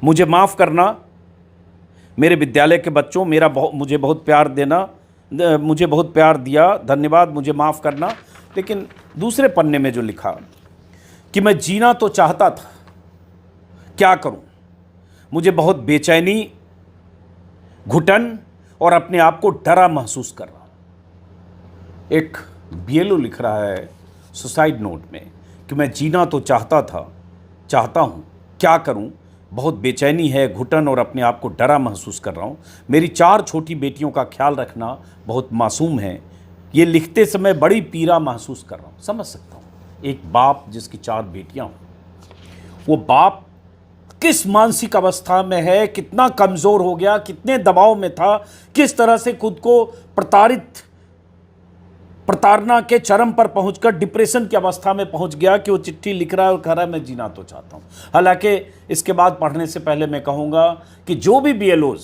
मुझे माफ़ करना मेरे विद्यालय के बच्चों, मुझे बहुत प्यार देना, मुझे बहुत प्यार दिया, धन्यवाद, मुझे माफ़ करना। लेकिन दूसरे पन्ने में जो लिखा कि मैं जीना तो चाहता था, क्या करूं, मुझे बहुत बेचैनी, घुटन और अपने आप को डरा महसूस कर रहा हूं। एक बीएलओ लिख रहा है सुसाइड नोट में कि मैं जीना तो चाहता हूं, क्या करूं, बहुत बेचैनी है, घुटन और अपने आप को डरा महसूस कर रहा हूं। मेरी 4 छोटी बेटियों का ख्याल रखना बहुत मासूम है। ये लिखते समय बड़ी पीड़ा महसूस कर रहा हूं। समझ सकता हूं एक बाप जिसकी 4 बेटियां हों, वो बाप किस मानसिक अवस्था में है, कितना कमज़ोर हो गया, कितने दबाव में था, किस तरह से खुद को प्रताड़ना के चरम पर पहुंचकर डिप्रेशन की अवस्था में पहुंच गया कि वो चिट्ठी लिख रहा है और कह रहा है मैं जीना तो चाहता हूं। हालांकि इसके बाद पढ़ने से पहले मैं कहूंगा कि जो भी बीएलओज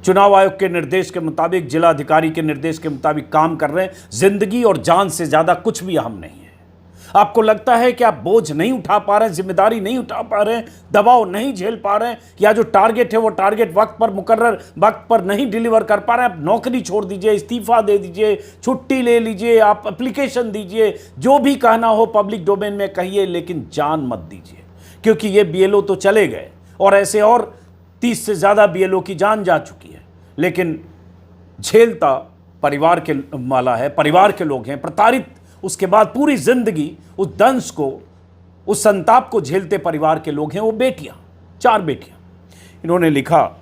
चुनाव आयोग के निर्देश के मुताबिक, जिला अधिकारी के निर्देश के मुताबिक काम कर रहे हैं, जिंदगी और जान से ज्यादा कुछ भी अहम नहीं है। आपको लगता है कि आप बोझ नहीं उठा पा रहे हैं, जिम्मेदारी नहीं उठा पा रहे हैं, दबाव नहीं झेल पा रहे हैं, या जो टारगेट है वो टारगेट वक्त पर मुकर्रर वक्त पर नहीं डिलीवर कर पा रहे हैं, आप नौकरी छोड़ दीजिए, इस्तीफा दे दीजिए, छुट्टी ले लीजिए, आप एप्लीकेशन दीजिए, जो भी कहना हो पब्लिक डोमेन में कहिए, लेकिन जान मत दीजिए। क्योंकि ये बीएलओ तो चले गए और ऐसे और 30 से ज़्यादा बीएलओ की जान जा चुकी है, लेकिन झेलता परिवार के वाला है, परिवार के लोग हैं, प्रताड़ित उसके बाद पूरी जिंदगी उस दंश को, उस संताप को झेलते परिवार के लोग हैं, वो बेटियां, 4 बेटियां। इन्होंने लिखा,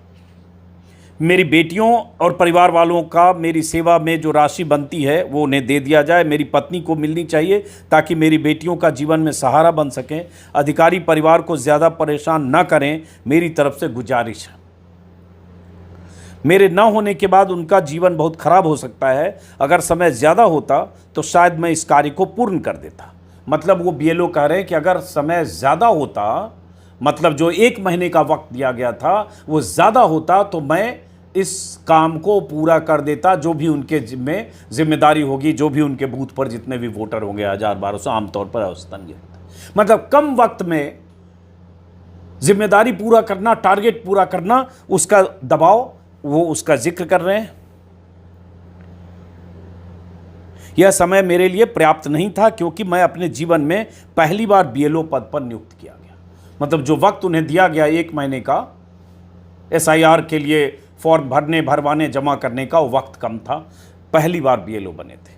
मेरी बेटियों और परिवार वालों का मेरी सेवा में जो राशि बनती है वो उन्हें दे दिया जाए। मेरी पत्नी को मिलनी चाहिए ताकि मेरी बेटियों का जीवन में सहारा बन सकें। अधिकारी परिवार को ज़्यादा परेशान न करें, मेरी तरफ से गुजारिश है। मेरे न होने के बाद उनका जीवन बहुत खराब हो सकता है। अगर समय ज़्यादा होता तो शायद मैं इस कार्य को पूर्ण कर देता। मतलब वो बीएलओ कह रहे हैं कि अगर समय ज़्यादा होता, मतलब जो 1 महीने का वक्त दिया गया था वो ज़्यादा होता, तो मैं इस काम को पूरा कर देता। जो भी उनके जिम्मेदारी होगी, जो भी उनके बूथ पर जितने भी वोटर होंगे, 1000-1200 आमतौर पर औसतन ये होता है। मतलब कम वक्त में जिम्मेदारी पूरा करना, टारगेट पूरा करना, उसका दबाव, वो उसका जिक्र कर रहे हैं। यह समय मेरे लिए पर्याप्त नहीं था क्योंकि मैं अपने जीवन में पहली बार बीएलओ पद पर नियुक्त किया गया। मतलब जो वक्त उन्हें दिया गया 1 महीने का एसआईआर के लिए फॉर्म भरवाने, जमा करने का, वो वक्त कम था। पहली बार बीएलओ बने थे।